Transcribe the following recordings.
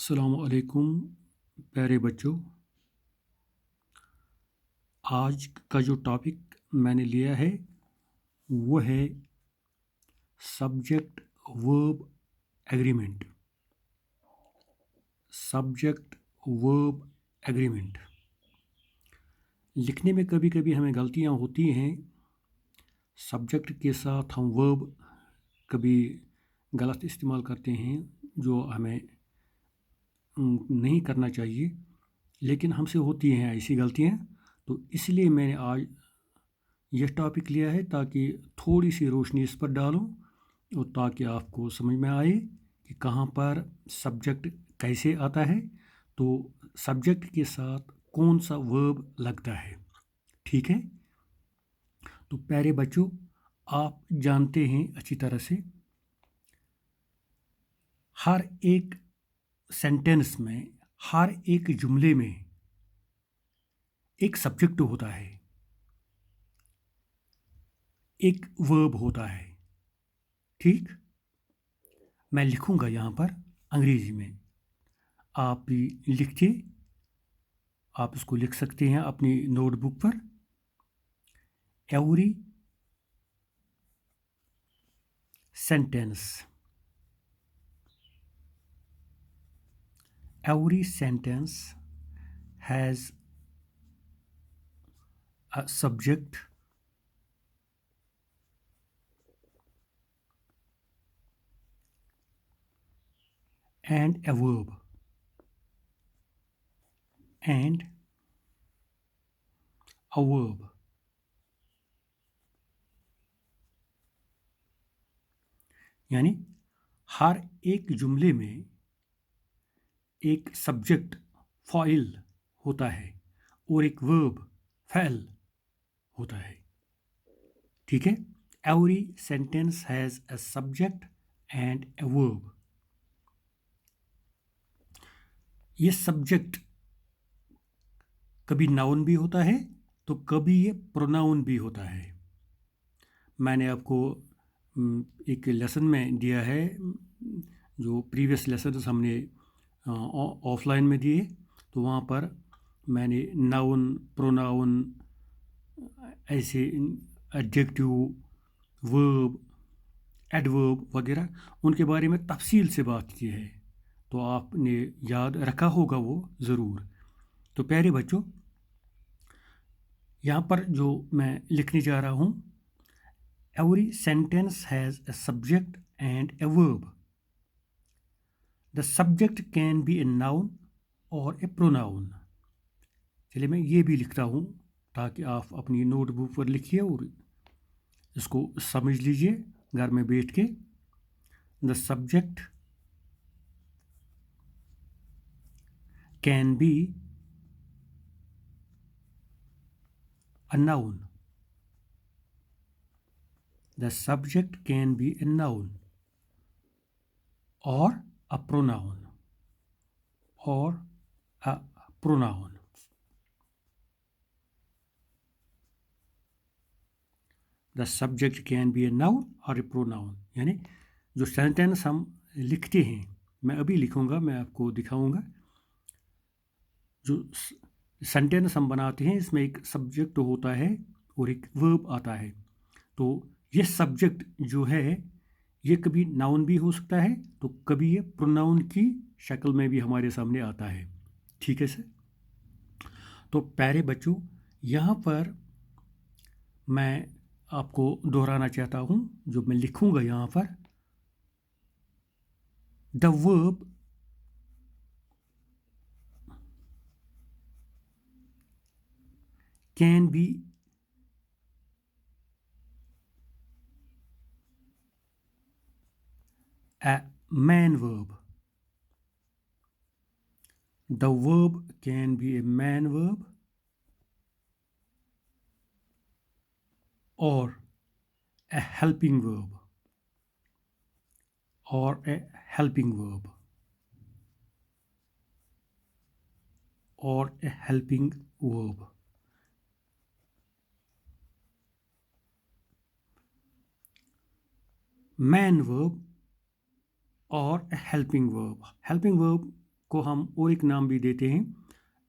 अस्सलाम वालेकुम प्यारे बच्चों। आज का जो टॉपिक मैंने लिया है वो है subject verb agreement. Subject verb agreement लिखने में कभी कभी हमें गलतियां होती हैं। सब्जेक्ट के साथ हम वर्ब कभी गलत इस्तेमाल करते हैं जो हमें नहीं करना चाहिए, लेकिन हमसे होती हैं ऐसी गलतियां। तो इसलिए मैंने आज यह टॉपिक लिया है ताकि थोड़ी सी रोशनी इस पर डालूं और ताकि आपको समझ में आए कि कहाँ पर सब्जेक्ट कैसे आता है, तो सब्जेक्ट के साथ कौन सा वर्ब लगता है। ठीक है, तो प्यारे बच्चों, आप जानते हैं अच्छी तरह से हर एक सेंटेंस में, हर एक जुमले में एक सब्जेक्ट होता है, एक वर्ब होता है। ठीक, मैं लिखूंगा यहाँ पर अंग्रेजी में, आप भी लिखिए। आप इसको लिख सकते हैं अपनी नोटबुक पर। Every sentence, every sentence has a subject and a verb and a verb। यानी हर एक जुमले में एक सब्जेक्ट फाइल होता है और एक वर्ब फैल होता है। ठीक है, every sentence has a subject and a verb. ये सब्जेक्ट कभी नाउन भी होता है तो कभी ये प्रोनाउन भी होता है। मैंने आपको एक लेसन में दिया है, जो प्रीवियस लेसन हमने ऑफलाइन में दिए, तो वहाँ पर मैंने नाउन, प्रोनाउन, ऐसे एडजेक्टिव, वर्ब, एडवर्ब वगैरह उनके बारे में तफसील से बात की है, तो आपने याद रखा होगा वो ज़रूर। तो प्यारे बच्चों, यहाँ पर जो मैं लिखने जा रहा हूँ, every sentence has a subject and a verb। The subject can be a noun or a pronoun। चलिए मैं ये भी लिखता हूँ ताकि आप अपनी नोटबुक पर लिखिए और इसको समझ लीजिए घर में बैठ के। The subject can be a noun। The subject can be a noun or a pronoun or a pronoun। The subject can be a noun और ए प्रोनाउन। यानी जो सेंटेंस हम लिखते हैं, मैं अभी लिखूंगा, मैं आपको दिखाऊंगा। जो सेंटेंस हम बनाते हैं इसमें एक सब्जेक्ट होता है और एक वर्ब आता है। तो ये सब्जेक्ट जो है ये कभी नाउन भी हो सकता है तो कभी ये प्रोनाउन की शक्ल में भी हमारे सामने आता है। ठीक है सर। तो प्यारे बच्चों, यहाँ पर मैं आपको दोहराना चाहता हूँ, जो मैं लिखूंगा यहाँ पर, the verb can B a man verb। The verb can be a man verb or a helping verb or a helping verb or a helping verb। Man verb और a helping verb। helping verb को हम और एक नाम भी देते हैं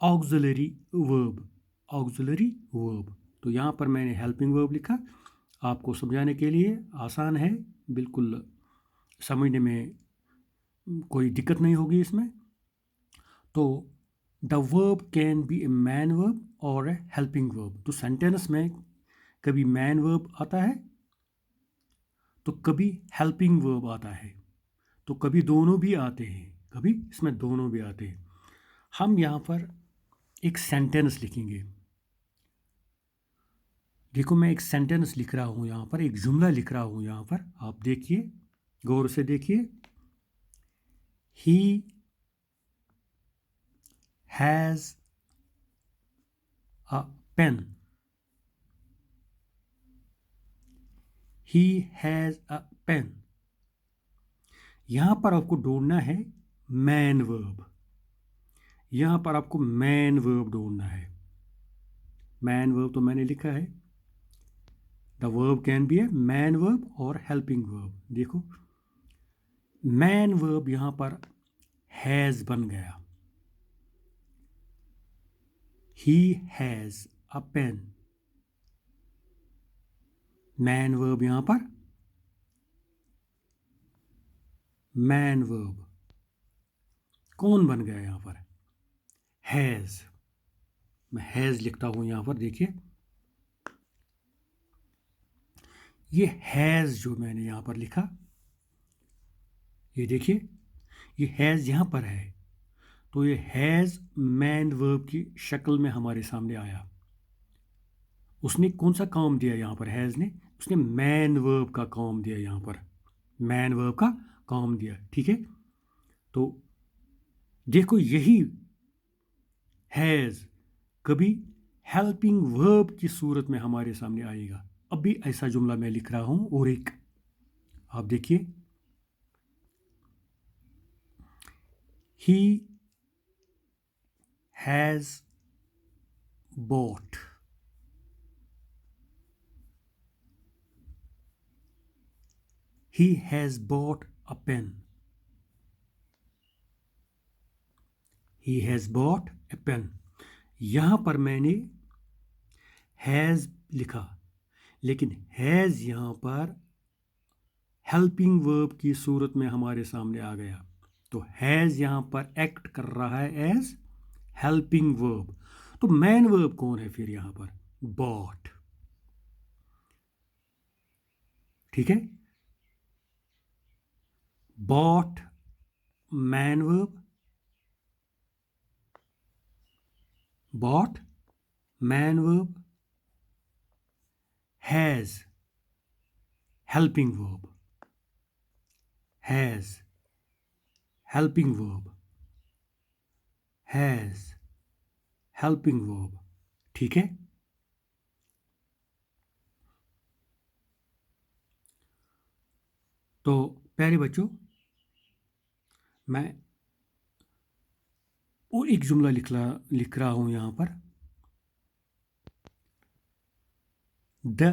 auxiliary verb. Auxiliary verb. तो यहाँ पर मैंने हेल्पिंग वर्ब लिखा, आपको समझाने के लिए आसान है, बिल्कुल समझने में कोई दिक्कत नहीं होगी इसमें। तो the verb can be a main verb और ए हेल्पिंग वर्ब। तो सेंटेंस में कभी मैन वर्ब आता है तो कभी हेल्पिंग वर्ब आता है, तो कभी दोनों भी आते हैं, कभी इसमें दोनों भी आते हैं। हम यहाँ पर एक सेंटेंस लिखेंगे। देखो मैं एक सेंटेंस लिख रहा हूँ यहाँ पर, एक जुमला लिख रहा हूँ यहाँ पर, आप देखिए, गौर से देखिए। He has a pen. He has a pen. यहाँ पर आपको ढूंढना है मैन वर्ब। यहाँ पर आपको मैन वर्ब ढूंढना है। मैन वर्ब तो मैंने लिखा है, the verb can be a main verb और हेल्पिंग वर्ब। देखो मैन वर्ब यहाँ पर हैज़ बन गया। He has a pen. Main verb यहाँ पर मैन वर्ब कौन बन गया यहाँ पर? हैज़। मैं हैज़ लिखता हूँ यहाँ पर, देखिए ये हैज़ जो मैंने यहाँ पर लिखा, ये देखिए ये हैज़ यहाँ पर है, तो ये हैज़ मैन वर्ब की शक्ल में हमारे सामने आया। उसने कौन सा काम दिया यहाँ पर? हैज़ ने उसने मैन वर्ब का काम दिया यहाँ पर, मैन वर्ब का काम दिया। ठीक है, तो देखो यही हैज़ कभी हेल्पिंग वर्ब की सूरत में हमारे सामने आएगा। अभी ऐसा जुमला मैं लिख रहा हूँ और एक, आप देखिए, he has bought। He has bought a pen। He has bought a pen। यहाँ पर मैंने हैज़ लिखा, लेकिन हैज़ यहाँ पर हेल्पिंग वर्ब की सूरत में हमारे सामने आ गया। तो हैज़ यहाँ पर एक्ट कर रहा है एज हेल्पिंग वर्ब। तो मैन वर्ब कौन है फिर यहाँ पर? बॉट। ठीक है, bought main verb, bought main verb, has helping verb, has helping verb, has helping verb। ठीक है, तो प्यारे बच्चों, मैं और एक जुमला लिख रहा हूं यहां पर। The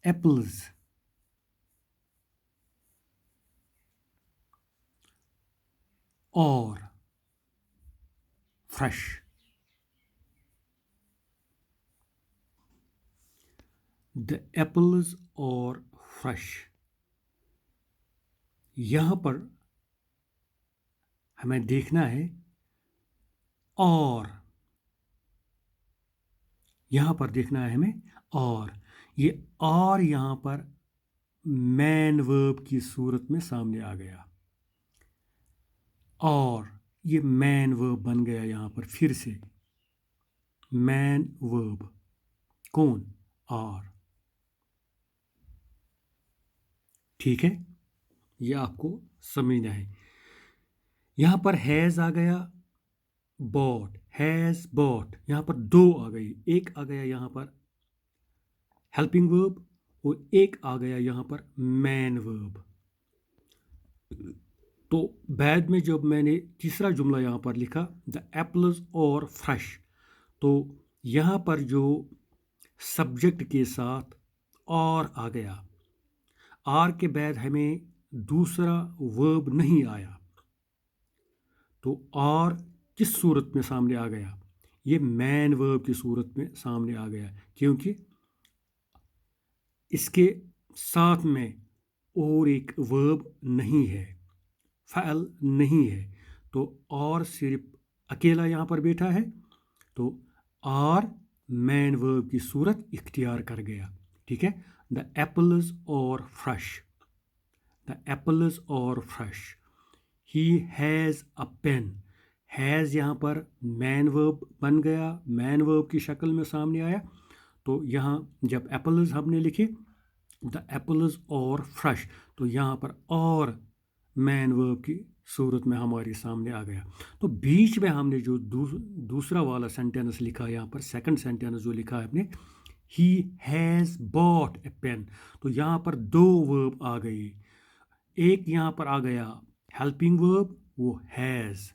apples are fresh। The apples are fresh। यहां पर हमें देखना है और, यहां पर देखना है हमें और, ये और यहां पर मैन वर्ब की सूरत में सामने आ गया, और ये मैन वर्ब बन गया यहां पर फिर से। मैन वर्ब कौन? आर। ठीक है, ये आपको समझना है। यहां पर हैज आ गया, बॉट, हैज बॉट, यहां पर दो आ गई, एक आ गया यहां पर हेल्पिंग वर्ब और एक आ गया यहां पर मैन वर्ब। तो बाद में जब मैंने तीसरा जुमला यहां पर लिखा, द एप्पल्स और फ्रेश, तो यहां पर जो सब्जेक्ट के साथ और आ गया, आर के बाद हमें दूसरा वर्ब नहीं आया तो और किस सूरत में सामने आ गया? ये मैन वर्ब की सूरत में सामने आ गया, क्योंकि इसके साथ में और एक वर्ब नहीं है, फ़अल नहीं है, तो और सिर्फ अकेला यहाँ पर बैठा है, तो और मैन वर्ब की सूरत इख्तियार कर गया। ठीक है, the apples are fresh, the apples are fresh, he has a pen, has यहाँ पर मैन वर्ब बन गया, मैन वर्ब की शक्ल में सामने आया। तो यहाँ जब एप्पल्स हमने लिखे द एप्पल्स और फ्रेश, तो यहाँ पर और मैन वर्ब की सूरत में हमारे सामने आ गया। तो बीच में हमने जो दूसरा वाला सेंटेंस लिखा, यहाँ पर सेकंड सेंटेंस जो लिखा है आपने, he has bought a pen, तो यहाँ पर दो वर्ब आ गए। एक यहाँ पर आ गया हेल्पिंग वर्ब, वो हैज़,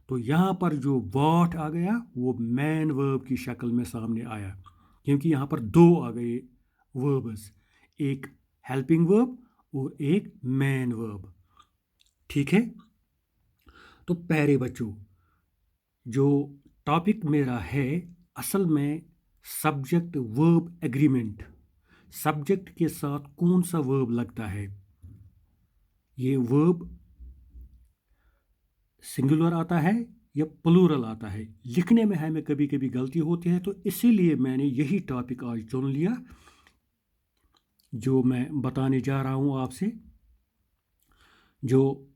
तो यहाँ पर जो बॉट आ गया वो मैन वर्ब की शक्ल में सामने आया, क्योंकि यहाँ पर दो आ गए वर्ब्स, एक हेल्पिंग वर्ब और एक मैन वर्ब। ठीक है, तो प्यारे बच्चों, जो टॉपिक मेरा है असल में सब्जेक्ट वर्ब एग्रीमेंट, सब्जेक्ट के साथ कौन सा वर्ब लगता है, ये वर्ब सिंगुलर आता है या प्लूरल आता है। लिखने में हमें कभी कभी गलती होती है, तो इसीलिए मैंने यही टॉपिक आज चुन लिया जो मैं बताने जा रहा हूँ आपसे। जो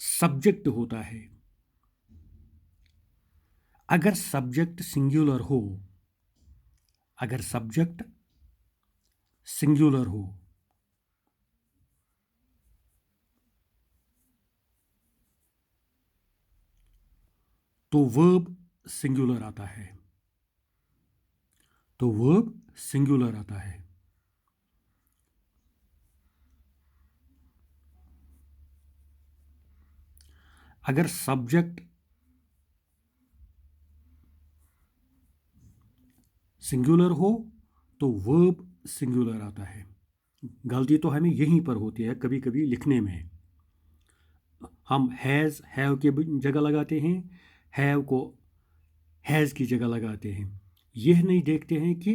सब्जेक्ट होता है, अगर सब्जेक्ट सिंगुलर हो, अगर सब्जेक्ट सिंगुलर हो तो वर्ब सिंगुलर आता है, तो वर्ब सिंगुलर आता है। अगर सब्जेक्ट सिंगुलर हो तो वर्ब सिंगुलर आता है। गलती तो हमें यहीं पर होती है कभी कभी लिखने में, हम हैज़ हैव के जगह लगाते हैं, हैव को हैज़ की जगह लगाते हैं, यह नहीं देखते हैं कि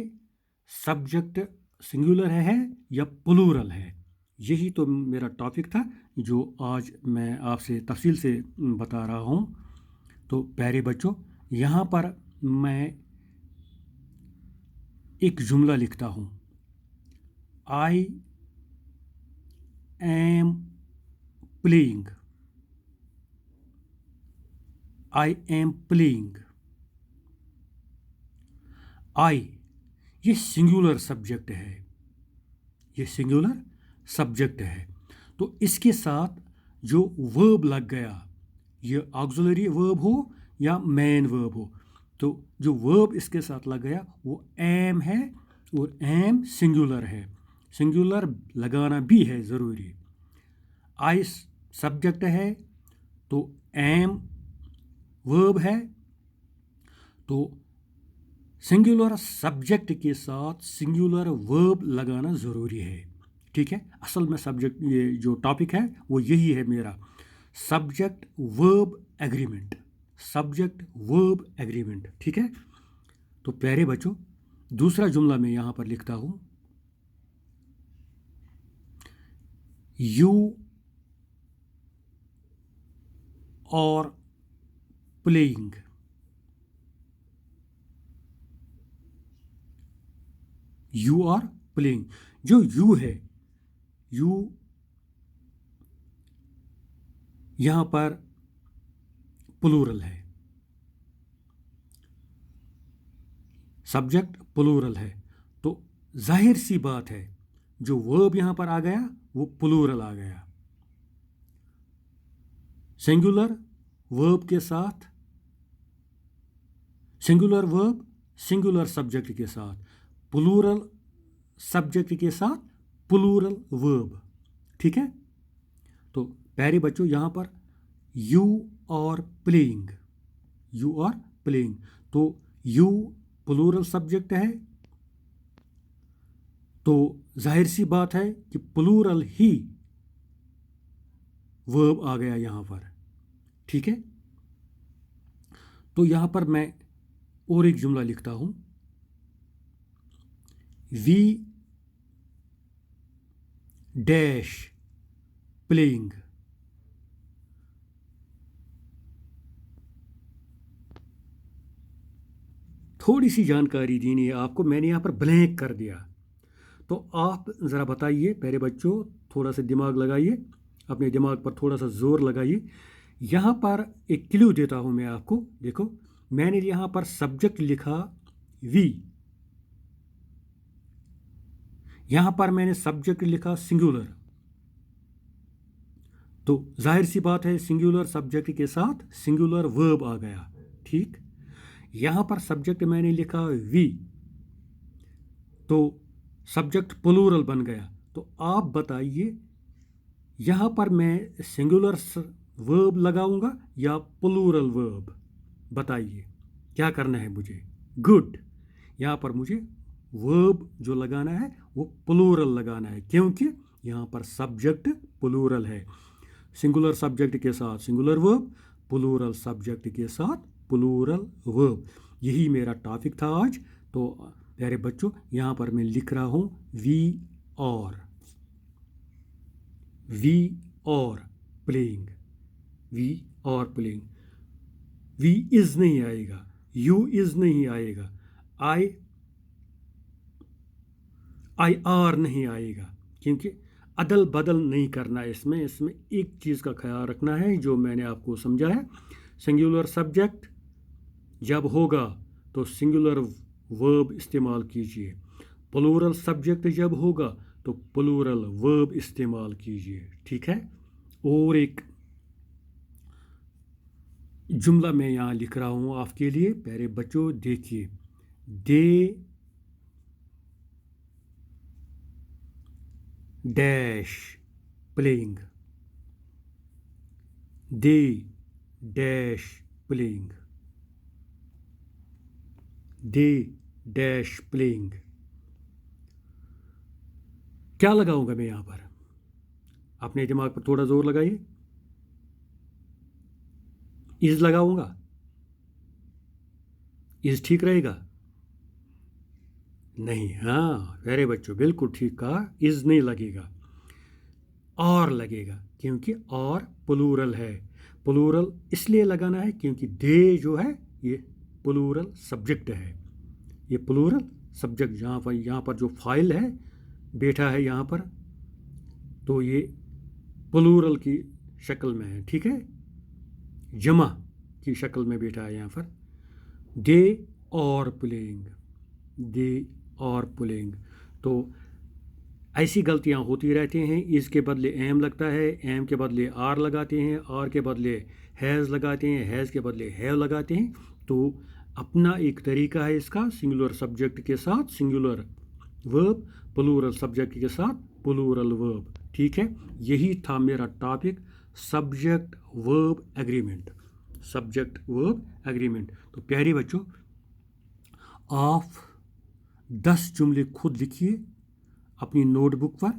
सब्जेक्ट सिंगुलर है या प्लूरल है। यही तो मेरा टॉपिक था जो आज मैं आपसे तफसील से बता रहा हूँ। तो प्यारे बच्चों, यहाँ पर मैं एक जुमला लिखता हूँ, I am playing, I am playing. I, ये सिंगुलर सब्जेक्ट है, ये सिंगुलर सब्जेक्ट है, तो इसके साथ जो वर्ब लग गया, ये ऑक्सिलरी वर्ब हो या मेन वर्ब हो, तो जो वर्ब इसके साथ लग गया वो एम है, और एम सिंगुलर है, सिंगुलर लगाना भी है ज़रूरी। आई सब्जेक्ट है तो एम वर्ब है, तो सिंगुलर सब्जेक्ट के साथ सिंगुलर वर्ब लगाना ज़रूरी है। ठीक है, असल में सब्जेक्ट, ये जो टॉपिक है वो यही है मेरा, subject verb agreement, subject verb agreement. ठीक है, तो प्यारे बच्चों, दूसरा जुमला मैं यहाँ पर लिखता हूँ, यू और प्लेइंग, यू आर प्लेइंग। जो यू है, यू यहाँ पर प्लूरल है, सब्जेक्ट प्लूरल है, तो जाहिर सी बात है जो वर्ब यहाँ पर आ गया वो प्लूरल आ गया। सिंगुलर वर्ब के साथ सिंगुलर वर्ब, सिंगुलर सब्जेक्ट के साथ, प्लूरल सब्जेक्ट के साथ प्लूरल वर्ब। ठीक है, तो प्यारे बच्चों, यहाँ पर यू और प्लेइंग, यू और प्लेइंग, तो यू प्लूरल सब्जेक्ट है, तो जाहिर सी बात है कि प्लूरल ही वर्ब आ गया यहाँ पर, ठीक है। तो यहाँ पर मैं और एक जुमला लिखता हूँ, वी डैश प्लेइंग। थोड़ी सी जानकारी देनी है आपको, मैंने यहाँ पर ब्लैंक कर दिया। तो आप ज़रा बताइए प्यारे बच्चों, थोड़ा सा दिमाग लगाइए, अपने दिमाग पर थोड़ा सा ज़ोर लगाइए। यहाँ पर एक क्लू देता हूँ मैं आपको। देखो, मैंने यहाँ पर सब्जेक्ट लिखा वी, यहाँ पर मैंने सब्जेक्ट लिखा सिंगुलर। तो जाहिर सी बात है सिंगुलर सब्जेक्ट के साथ सिंगुलर वर्ब आ गया, ठीक। यहाँ पर सब्जेक्ट मैंने लिखा वी, तो सब्जेक्ट प्लूरल बन गया। तो आप बताइए यहाँ पर मैं सिंगुलर वर्ब लगाऊंगा या प्लूरल वर्ब, बताइए क्या करना है मुझे। गुड, यहाँ पर मुझे वर्ब जो लगाना है वो प्लूरल लगाना है, क्योंकि यहाँ पर सब्जेक्ट प्लूरल है। सिंगुलर सब्जेक्ट के साथ सिंगुलर वर्ब, प्लूरल सब्जेक्ट के साथ प्लूरल वर्ब। यही मेरा टॉपिक था आज। तो प्यारे बच्चों, यहाँ पर मैं लिख रहा हूँ वी और प्लेइंग, वी और प्लेइंग। वी इज नहीं आएगा, यू इज नहीं आएगा, आई आर नहीं आएगा, क्योंकि अदल बदल नहीं करना है इसमें एक चीज़ का ख्याल रखना है जो मैंने आपको समझाया। सिंगुलर सब्जेक्ट जब होगा तो सिंगुलर वर्ब इस्तेमाल कीजिए, प्लूरल सब्जेक्ट जब होगा तो प्लूरल वर्ब इस्तेमाल कीजिए, ठीक है। और एक जुमला मैं यहाँ लिख रहा हूँ आपके लिए, प्यारे बच्चों देखिए, they dash playing, they dash playing, they dash playing. क्या लगाऊंगा मैं यहाँ पर, अपने दिमाग पर थोड़ा जोर लगाइए। इज लगाऊंगा, इज ठीक रहेगा? नहीं, हाँ प्यारे बच्चों बिल्कुल ठीक कहा, इज नहीं लगेगा, और लगेगा, क्योंकि और प्लूरल है। प्लूरल इसलिए लगाना है क्योंकि दे जो है ये प्लूरल सब्जेक्ट है, ये प्लूरल सब्जेक्ट यहाँ पर जो फाइल है बैठा है यहाँ पर, तो ये प्लूरल की शक्ल में है, ठीक है, जमा की शक्ल में बैठा है यहाँ पर। दे और प्लेइंग, दे और प्लेइंग। तो ऐसी गलतियाँ होती रहती हैं, इसके बदले एम लगता है, एम के बदले आर लगाते हैं, आर के बदले हैज़ लगाते हैं, हैज़ के बदले हैव लगाते हैं। तो अपना एक तरीका है इसका, सिंगुलर सब्जेक्ट के साथ सिंगुलर वर्ब, प्लूरल सब्जेक्ट के साथ प्लूरल वर्ब, ठीक है। यही था मेरा topic, subject verb agreement, subject verb agreement. तो प्यारे बच्चों, आप 10 जुमले खुद लिखिए अपनी नोटबुक पर,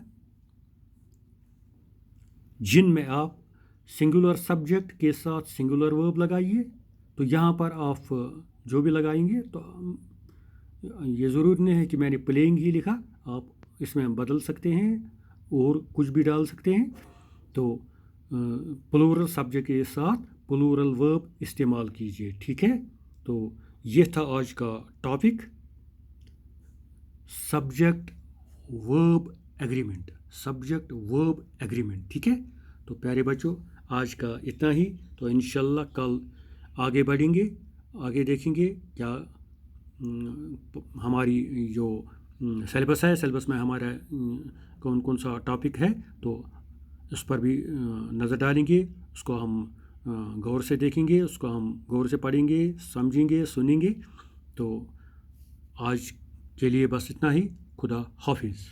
जिनमें आप सिंगुलर सब्जेक्ट के साथ सिंगुलर वर्ब लगाइए। तो यहाँ पर आप जो भी लगाएंगे, तो ये ज़रूर नहीं है कि मैंने प्लेइंग ही लिखा, आप इसमें बदल सकते हैं और कुछ भी डाल सकते हैं। तो प्लूरल सब्जेक्ट के साथ प्लूरल वर्ब इस्तेमाल कीजिए, ठीक है। तो ये था आज का topic, subject verb agreement, subject verb agreement, ठीक है। तो प्यारे बच्चों, आज का इतना ही। तो इंशाल्लाह कल आगे बढ़ेंगे, आगे देखेंगे क्या हमारी जो सिलेबस है, सिलेबस में हमारा कौन कौन सा टॉपिक है, तो उस पर भी नज़र डालेंगे, उसको हम गौर से देखेंगे, उसको हम गौर से पढ़ेंगे, समझेंगे, सुनेंगे। तो आज के लिए बस इतना ही। खुदा हाफिज़।